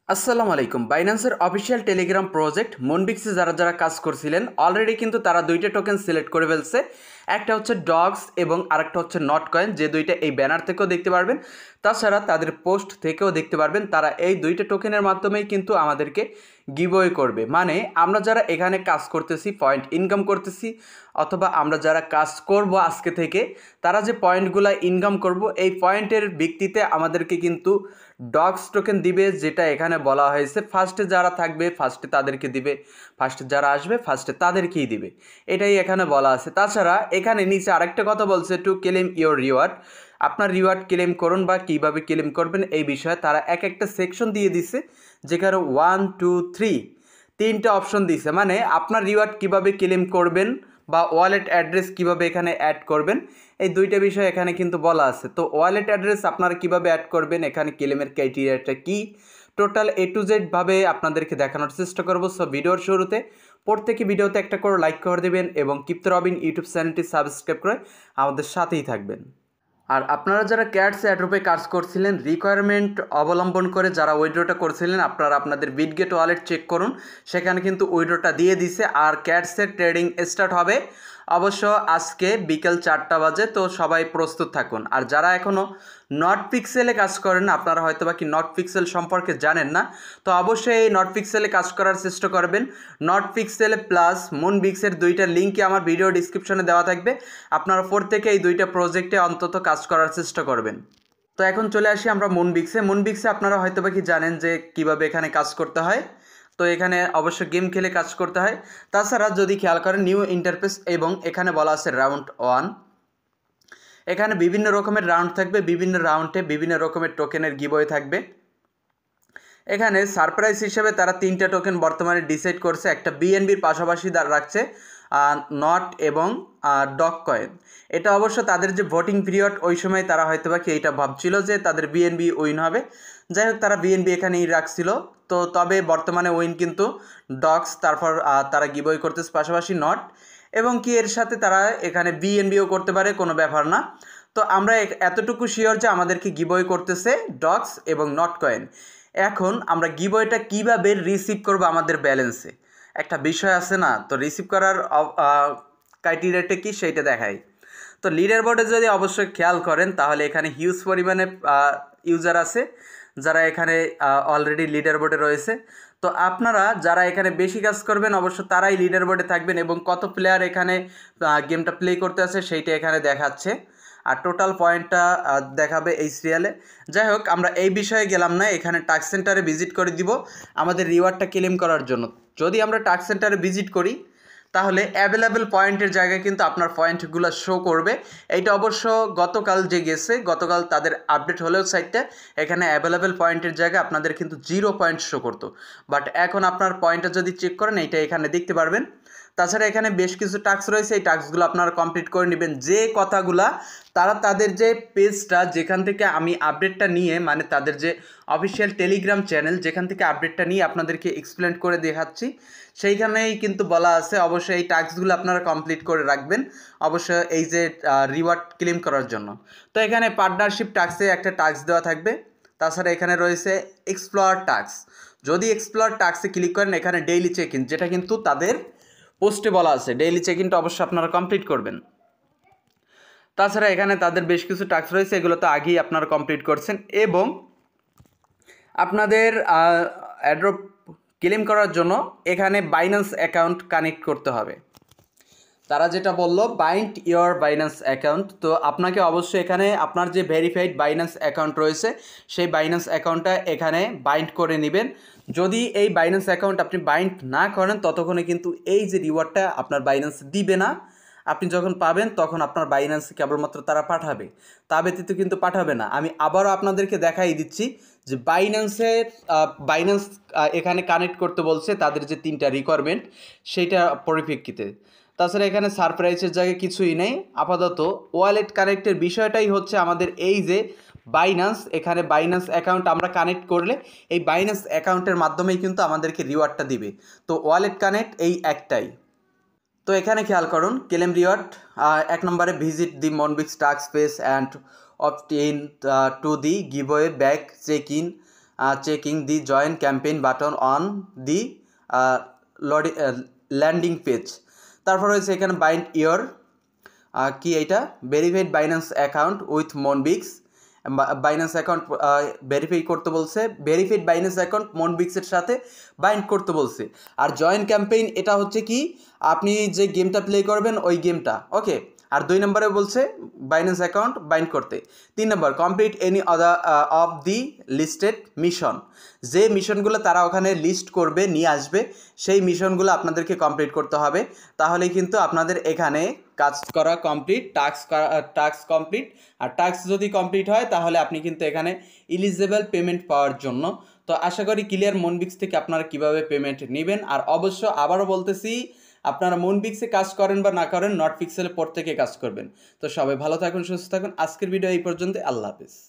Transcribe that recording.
আসসালামু আলাইকুম। বাইন্যান্সের official Telegram project মুনবিক্সে যারা যারা কাজ করছিলেন অলরেডি কিন্তু তারা দুইটা টোকেন সিলেক্ট করে ফেলছে। একটা হচ্ছে ডগস এবং আরেকটা হচ্ছে নট কয়েন, যে দুইটা এই ব্যানার থেকেও দেখতে পারবেন, তাছাড়া তাদের পোস্ট থেকেও দেখতে পারবেন। তারা এই দুইটা টোকেনের মাধ্যমেই কিন্তু আমাদেরকে গিভওয়ে করবে। মানে আমরা যারা এখানে কাজ করতেছি, পয়েন্ট ইনকাম করতেছি, অথবা আমরা যারা কাজ করব আজকে থেকে, তারা যে পয়েন্টগুলো ইনকাম করব এই পয়েন্টের ভিত্তিতে আমাদেরকে কিন্তু ডগস টোকেন দিবে, যেটা এখানে বলা হয়েছে ফার্স্টে যারা থাকবে ফার্স্টে তাদেরকে দিবে, ফার্স্টে যারা আসবে ফার্স্টে তাদেরকেই দিবে, এটাই এখানে বলা আছে। তাছাড়া এখানে নিচে আরেকটা কথা বলছে, টু ক্লেম ইওর রিওয়ার্ড, আপনার রিওয়ার্ড ক্লেম করুন বা কীভাবে ক্লেম করবেন এই বিষয়ে তারা এক একটা সেকশন দিয়ে দিছে, যেখানে 1 2 3 তিনটা অপশন দিছে। মানে আপনার রিওয়ার্ড কীভাবে ক্লেম করবেন বা ওয়ালেট অ্যাড্রেস কীভাবে এখানে অ্যাড করবেন, এই দুইটা বিষয় এখানে কিন্তু বলা আছে। তো ওয়ালেট অ্যাড্রেস আপনারা কীভাবে অ্যাড করবেন, এখানে ক্লেমের ক্রাইটেরিয়াটা কী, টোটাল A to Z ভাবে আপনাদেরকে দেখানোর চেষ্টা করবো। সো ভিডিওর শুরুতে প্রত্যেকে ভিডিওতে একটা করে লাইক করে দেবেন এবং কিপ্তে রবিন ইউটিউব চ্যানেলটি সাবস্ক্রাইব করে আমাদের সাথেই থাকবেন। আর আপনারা যারা ক্যাটস অ্যাড্রপে কাজ করছিলেন, রিকোয়ারমেন্ট অবলম্বন করে যারা উইড্রোটা করছিলেন, আপনারা আপনাদের বিটগেট ওয়ালেট চেক করুন, সেখানে কিন্তু উইড্রোটা দিয়ে দিছে। আর ক্যাটসের ট্রেডিং স্টার্ট হবে অবশ্য আজকে বিকেল 4টা বাজে, তো সবাই প্রস্তুত থাকুন। আর যারা এখনও নট পিক্সেলে কাজ করেন না, আপনারা হয়তো বা কি নট পিক্সেল সম্পর্কে জানেন না, তো অবশ্যই এই নট পিক্সেলে কাজ করার চেষ্টা করবেন। নট পিক্সেলে প্লাস মুনবিক্সের দুইটা লিঙ্কই আমার ভিডিও ডিসক্রিপশনে দেওয়া থাকবে, আপনারা প্রত্যেকে এই দুইটা প্রজেক্টে অন্তত কাজ করার চেষ্টা করবেন। তো এখন চলে আসি আমরা মুনবিক্সে আপনারা হয়তো বা কি জানেন যে কীভাবে এখানে কাজ করতে হয়। তো এখানে অবশ্য গেম খেলে কাজ করতে হয়। তাছাড়া যদি খেয়াল করেন নিউ ইন্টারফেস এবং এখানে বলা আছে রাউন্ড 1, এখানে বিভিন্ন রকমের রাউন্ড থাকবে, বিভিন্ন রাউন্ডে বিভিন্ন রকমের টোকেনের গিভওয়ে থাকবে। এখানে সারপ্রাইজ হিসেবে তারা 3টা টোকেন বর্তমানে ডিসাইড করছে, একটা বিএনবির পাশাপাশি রাখছে নট এবং ডগ কয়েন। এটা অবশ্য তাদের যে ভোটিং পিরিয়ড ওই সময় তারা হয়তো বা কি এইটা ভাবছিল যে তাদের বিএনবি উইন হবে, যাই হোক তারা বিএনবি এখানেই রাখছিল। তো তবে বর্তমানে উইন কিন্তু ডগস, তারপর তারা গিভওয়ে করতেছে পাশাপাশি নট, এবং কি এর সাথে তারা এখানে বিএনবিও করতে পারে, কোনো ব্যাপার না। তো আমরা এতটুকু শিওর যে আমাদেরকে গিভওয়ে করতেছে ডগস এবং নট কয়েন। এখন আমরা গিভওয়েটা কীভাবে রিসিভ করবো আমাদের ব্যালেন্সে, একটা বিষয় আছে না, তো রিসিভ করার ক্রাইটেরিয়াটা কি সেইটা দেখাই। তো লিডার বোর্ডে যদি অবশ্যই খেয়াল করেন তাহলে এখানে হিউজ পরিমাণে ইউজার আছে যারা এখানে অলরেডি লিডার বোর্ডে রয়েছে। তো আপনারা যারা এখানে বেশি কাজ করবেন অবশ্য তারাই লিডার বোর্ডে থাকবেন, এবং কত প্লেয়ার এখানে গেমটা প্লে করতে আছে সেইটা এখানে দেখাচ্ছে, আর টোটাল পয়েন্টটা দেখাবে এই সিরিয়ালে। যাই হোক আমরা এই বিষয়ে গেলাম না, এখানে টাস্ক সেন্টারে ভিজিট করে দিব আমাদের রিওয়ার্ডটা ক্লেম করার জন্য। যদি আমরা টাস্ক সেন্টারে ভিজিট করি তাহলে অ্যাভেলেবেল পয়েন্টের জায়গায় কিন্তু আপনার পয়েন্টগুলো শো করবে। এইটা অবশ্য গতকাল যে গেছে, গতকাল তাদের আপডেট হলেও সাইটটা এখানে অ্যাভেলেবেল পয়েন্টের জায়গায় আপনাদের কিন্তু 0 পয়েন্ট শো করতো, বাট এখন আপনার পয়েন্টটা যদি চেক করেন এইটা এখানে দেখতে পারবেন। তাছাড়া এখানে বেশ কিছু টাস্ক রয়েছে, এই টাস্কগুলো আপনারা কমপ্লিট করে নেবেন। যে কথাগুলা তারা তাদের যে পেজটা যেখান থেকে আমি আপডেটটা নিয়ে, মানে তাদের যে অফিসিয়াল টেলিগ্রাম চ্যানেল যেখান থেকে আপডেটটা নিয়ে আপনাদেরকে এক্সপ্লেন করে দেখাচ্ছি, সেইখানেই কিন্তু বলা আছে অবশ্যই এই টাস্কগুলো আপনারা কমপ্লিট করে রাখবেন অবশ্য এই যে রিওয়ার্ড ক্লেম করার জন্য। তো এখানে পার্টনারশিপ টাস্কে একটা টাস্ক দেওয়া থাকবে। তাছাড়া এখানে রয়েছে এক্সপ্লোর টাস্ক, যদি এক্সপ্লোর টাস্কে ক্লিক করেন এখানে ডেইলি চেক ইন, যেটা কিন্তু তাদের পোস্টে বলা আছে, ডেইলি চেক ইনটা অবশ্যই আপনারা কমপ্লিট করবেন। তাছাড়া এখানে তাদের বেশ কিছু টাস্ক রয়েছে, এগুলো তো আগেই আপনারা কমপ্লিট করছেন, এবং আপনাদের অ্যাড্রপ ক্লেম করার জন্য এখানে বাইন্যান্স অ্যাকাউন্ট কানেক্ট করতে হবে। তারা যেটা বললো বাইন্ড ইওর বাইন্যান্স অ্যাকাউন্ট, তো আপনাকে অবশ্যই এখানে আপনার যে ভেরিফাইড বাইন্যান্স অ্যাকাউন্ট রয়েছে সেই বাইন্যান্স অ্যাকাউন্টটা এখানে বাইন্ড করে নেবেন। যদি এই বাইন্যান্স অ্যাকাউন্ট আপনি বাইন্ড না করেন ততক্ষণে কিন্তু এই যে রিওয়ার্ডটা আপনার বাইন্যান্স দিবে না, আপনি যখন পাবেন তখন আপনার বাইন্যান্সে কেবলমাত্র তারা পাঠাবে, তা ব্যতীত কিন্তু পাঠাবে না। আমি আবারও আপনাদেরকে দেখাই দিচ্ছি যে বাইন্যান্স এখানে কানেক্ট করতে বলছে তাদের যে 3টা রিকোয়ারমেন্ট সেইটা পরিপ্রেক্ষিতে। তাছাড়া এখানে সারপ্রাইজের জায়গায় কিছুই নেই আপাতত। ওয়ালেট কানেক্টের বিষয়টাই হচ্ছে আমাদের এই যে বাইন্যান্স, এখানে বাইন্যান্স অ্যাকাউন্ট আমরা কানেক্ট করলে এই বাইন্যান্স অ্যাকাউন্টের মাধ্যমেই কিন্তু আমাদেরকে রিওয়ার্ডটা দিবে। তো ওয়ালেট কানেক্ট এই একটাই। তো এখানে খেয়াল করুন ক্লেম রিওয়ার্ড 1 নম্বরে visit the Moonbix task page and opt in to the giveaway back check in checking the join campaign button on the landing page. তারপর রয়েছে এখানে বাইন্ড ইয়োর কি এইটা verified Binance account with Moonbix. Binance account verify করতে বলছে, verified Binance account মনবিক্সের সাথে bind করতে বলছে। আর জয়েন ক্যাম্পেইন এটা হচ্ছে কি আপনি যে গেমটা প্লে করবেন ওই গেমটা, ওকে। আর 2 নম্বরে বলছে বাইন্যান্স অ্যাকাউন্ট বাইন্ড করতে। 3 নম্বর complete any other of the listed mission. যে মিশনগুলো তারা ওখানে লিস্ট করবে নিয়ে আসবে সেই মিশনগুলো আপনাদেরকে কমপ্লিট করতে হবে, তাহলেই কিন্তু আপনাদের এখানে কাজ করা কমপ্লিট, টাস্ক কমপ্লিট। আর টাস্ক যদি কমপ্লিট হয় তাহলে আপনি কিন্তু এখানে এলিজিবল পেমেন্ট পাওয়ার জন্য। তো আশা করি ক্লিয়ার মনবিক্স থেকে আপনারা কিভাবে পেমেন্ট নেবেন। আর অবশ্য আবারও বলতেছি, আপনারা মনবিক্সে কাজ করেন বা না করেন, নট পিক্সেলের পর থেকে কাজ করবেন। তো সবাই ভালো থাকুন, সুস্থ থাকুন। আজকের ভিডিও এই পর্যন্ত, আল্লাহ হাফেজ।